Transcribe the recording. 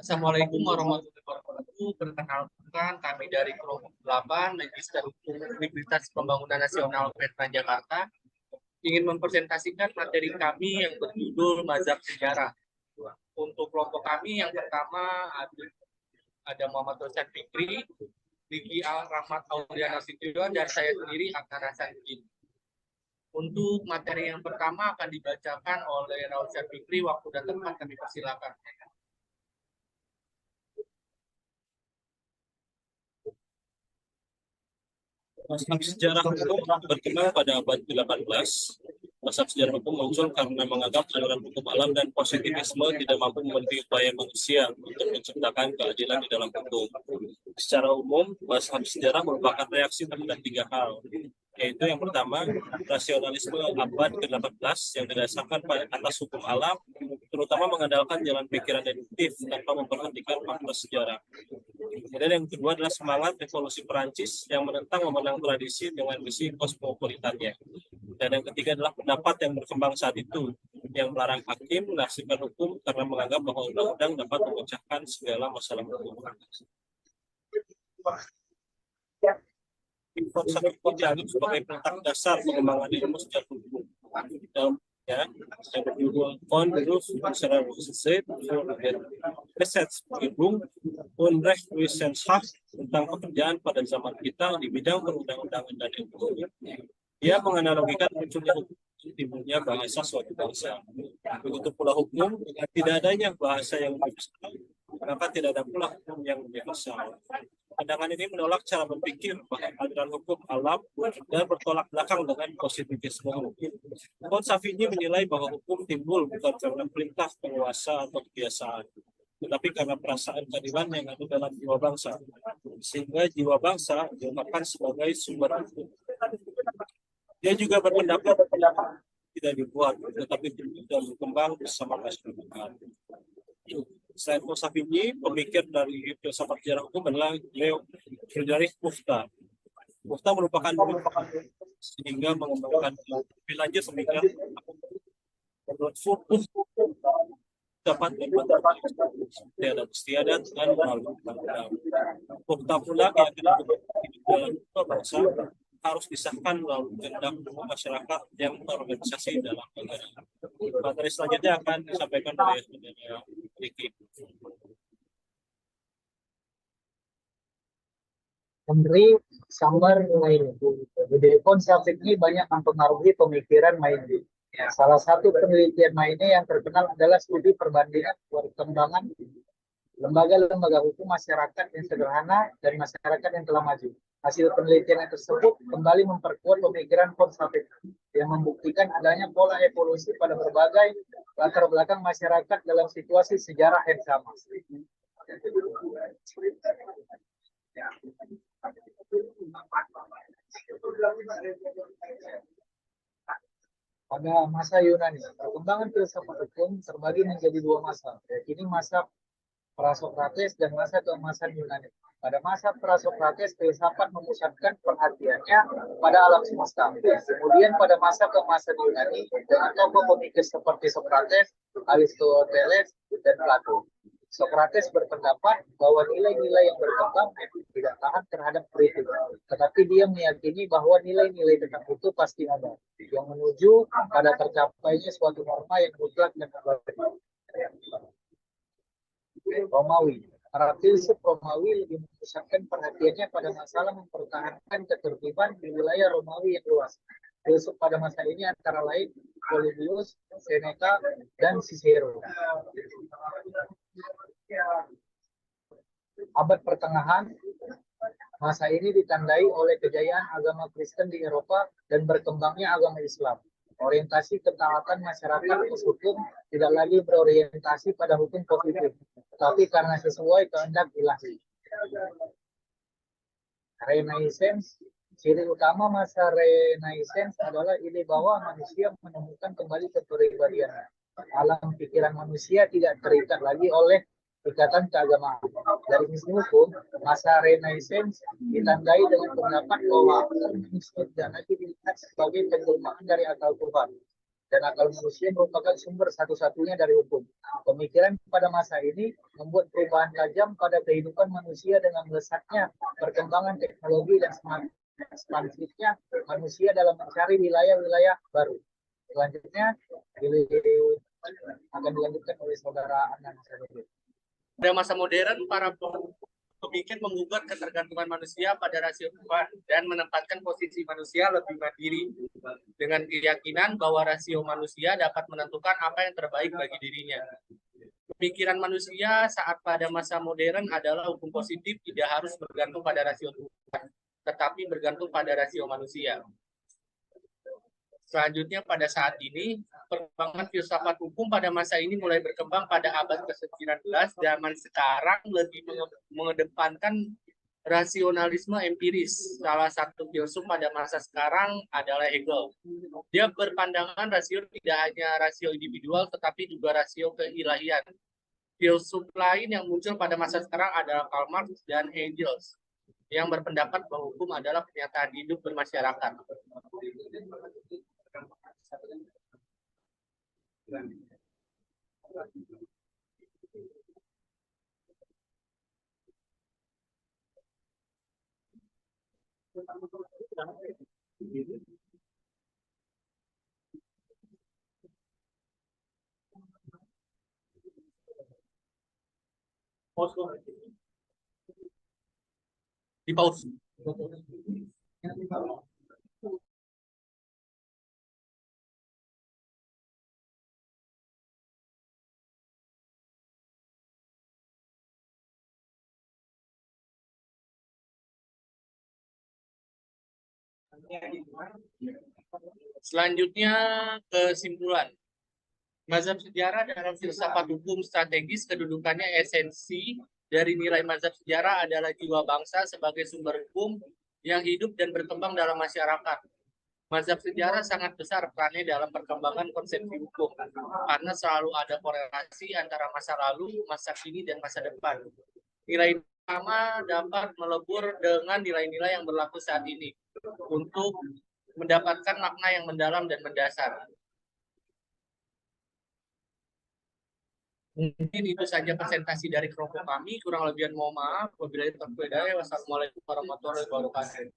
Assalamualaikum warahmatullahi wabarakatuh. Perkenalkan, kami dari kelompok 8 Magister Hukum Universitas Pembangunan Nasional Veteran Jakarta ingin mempresentasikan materi kami yang berjudul Mazhab Sejarah. Untuk kelompok kami yang pertama ada Muhammad Rosyad Fikri, Diki Al-Rahmat Auliana Nasution, dan saya sendiri Akbar Hasanuddin. Untuk materi yang pertama akan dibacakan oleh Rosyad Fikri. Waktu dan tempat kami persilakan. Mazhab sejarah hukum berkembang pada abad ke-18. Mazhab sejarah hukum muncul karena menganggap aliran hukum alam dan positivisme tidak mampu memenuhi upaya manusia untuk menciptakan keadilan di dalam hukum. Secara umum, mazhab sejarah merupakan reaksi terhadap tiga hal, yaitu yang pertama, rasionalisme abad ke-18 yang didasarkan pada atas hukum alam, terutama mengandalkan jalan pikiran deduktif tanpa memperhatikan fakta sejarah. Kemudian yang kedua adalah semangat revolusi Perancis yang menentang memenang tradisi dengan misi kosmopolitannya. Dan yang ketiga adalah pendapat yang berkembang saat itu, yang melarang hakim menafsirkan hukum karena menganggap bahwa undang-undang dapat memecahkan segala masalah hukum. Konsep hukum dianggap sebagai penentang dasar pengembangan ilmu sejarah hukum. Dalamnya, yang berjudul On the Rules of Constitutional Society for Gesetzgebung und Rechtswissenschaft tentang pekerjaan pada zaman kita di bidang perundang-undangan dan ekonomi. Dia menganalogikan munculnya hukum timbulnya bahasa suatu bangsa. Begitu pula hukum, tidak adanya bahasa yang universal, maka tidak ada pula hukum yang universal. Pandangan ini menolak cara berpikir bahwa aliran hukum alam dan bertolak belakang dengan positivisme hukum. Salvini menilai bahwa hukum timbul bukan karena perintah penguasa atau kebiasaan, tetapi karena perasaan keadilan yang ada dalam jiwa bangsa, sehingga jiwa bangsa diungkapkan sebagai sumber hukum. Dia juga berpendapat tidak dibuat, tetapi tidak berkembang bersama masyarakat. Selain Salvini, pemikir dari filsafat sejarah hukum adalah Leo Friedrich Buchta. Buchta merupakan sehingga mengembangkan lebih lanjut pemikiran menurut dapat tiada istiadat dan melalui Buchta pula yang dalam bangsa harus disahkan melalui kehendak masyarakat yang terorganisasi dalam negara. Materi selanjutnya akan disampaikan oleh Diki. Henry Sambar Maini. Jadi konsep ini banyak mempengaruhi pemikiran Maini. Ya, salah satu penelitian Maini yang terkenal adalah studi perbandingan perkembangan lembaga-lembaga hukum masyarakat yang sederhana dan masyarakat yang telah maju. Hasil penelitian tersebut kembali memperkuat pemikiran konservatif yang membuktikan adanya pola evolusi pada berbagai latar belakang masyarakat dalam situasi sejarah yang sama. Pada masa Yunani, perkembangan filsafat hukum terbagi menjadi dua masa, yaitu masa Prasokrates dan masa keemasan Yunani. Pada masa Prasokrates, filsafat memusatkan perhatiannya pada alam semesta. Kemudian pada masa keemasan Yunani, dengan tokoh pemikir seperti Sokrates, Aristoteles, dan Plato. Sokrates berpendapat bahwa nilai-nilai yang berkembang tidak tahan terhadap kritik, tetapi dia meyakini bahwa nilai-nilai tentang itu pasti ada, yang menuju pada tercapainya suatu norma yang mutlak dan abadi. Romawi. Para filsuf Romawi lebih memusatkan perhatiannya pada masalah mempertahankan ketertiban di wilayah Romawi yang luas. Filsuf pada masa ini antara lain Polybius, Seneca, dan Cicero. Abad pertengahan, masa ini ditandai oleh kejayaan agama Kristen di Eropa dan berkembangnya agama Islam. Orientasi ketaatan masyarakat atas hukum tidak lagi berorientasi pada hukum positif, tapi karena sesuai kehendak ilahi. Renaissance. Ciri utama masa Renaissance adalah ide bahwa manusia menemukan kembali kepribadiannya. Alam pikiran manusia tidak terikat lagi oleh ikatan keagamaan. Dari sisi hukum, masa Renaissance ditandai dengan pendapat bahwa manusia tidak lagi dilihat sebagai penjelmaan dari akal Tuhan, dan akal manusia merupakan sumber satu-satunya dari hukum. Pemikiran pada masa ini membuat perubahan tajam pada kehidupan manusia dengan melesatnya perkembangan teknologi dan semakin ekspansifnya manusia dalam mencari wilayah-wilayah baru. Selanjutnya akan dilanjutkan oleh saudara Anand Sadudin. Pada masa modern, para pemikir menggugat ketergantungan manusia pada rasio Tuhan dan menempatkan posisi manusia lebih mandiri dengan keyakinan bahwa rasio manusia dapat menentukan apa yang terbaik bagi dirinya. Pemikiran manusia saat pada masa modern adalah hukum positif tidak harus bergantung pada rasio Tuhan, tetapi bergantung pada rasio manusia. Selanjutnya pada saat ini, perkembangan filsafat hukum pada masa ini mulai berkembang pada abad ke-19. Zaman sekarang lebih mengedepankan rasionalisme empiris. Salah satu filsuf pada masa sekarang adalah Hegel. Dia berpandangan rasio tidak hanya rasio individual, tetapi juga rasio keilahian. Filsuf lain yang muncul pada masa sekarang adalah Karl Marx dan Engels, yang berpendapat bahwa hukum adalah kenyataan hidup bermasyarakat. Di pause. Selanjutnya kesimpulan. Mazhab sejarah dalam filsafat hukum strategis kedudukannya esensi dari nilai mazhab sejarah adalah jiwa bangsa sebagai sumber hukum yang hidup dan berkembang dalam masyarakat. Mazhab sejarah sangat besar perannya dalam perkembangan konsepsi hukum karena selalu ada korelasi antara masa lalu, masa kini, dan masa depan. Nilai utama dapat melebur dengan nilai-nilai yang berlaku saat ini untuk mendapatkan makna yang mendalam dan mendasar. Mungkin itu saja presentasi dari kelompok kami. Kurang lebihan mohon maaf. Wabillahi taufiq wal hidayah. Wassalamualaikum warahmatullahi wabarakatuh.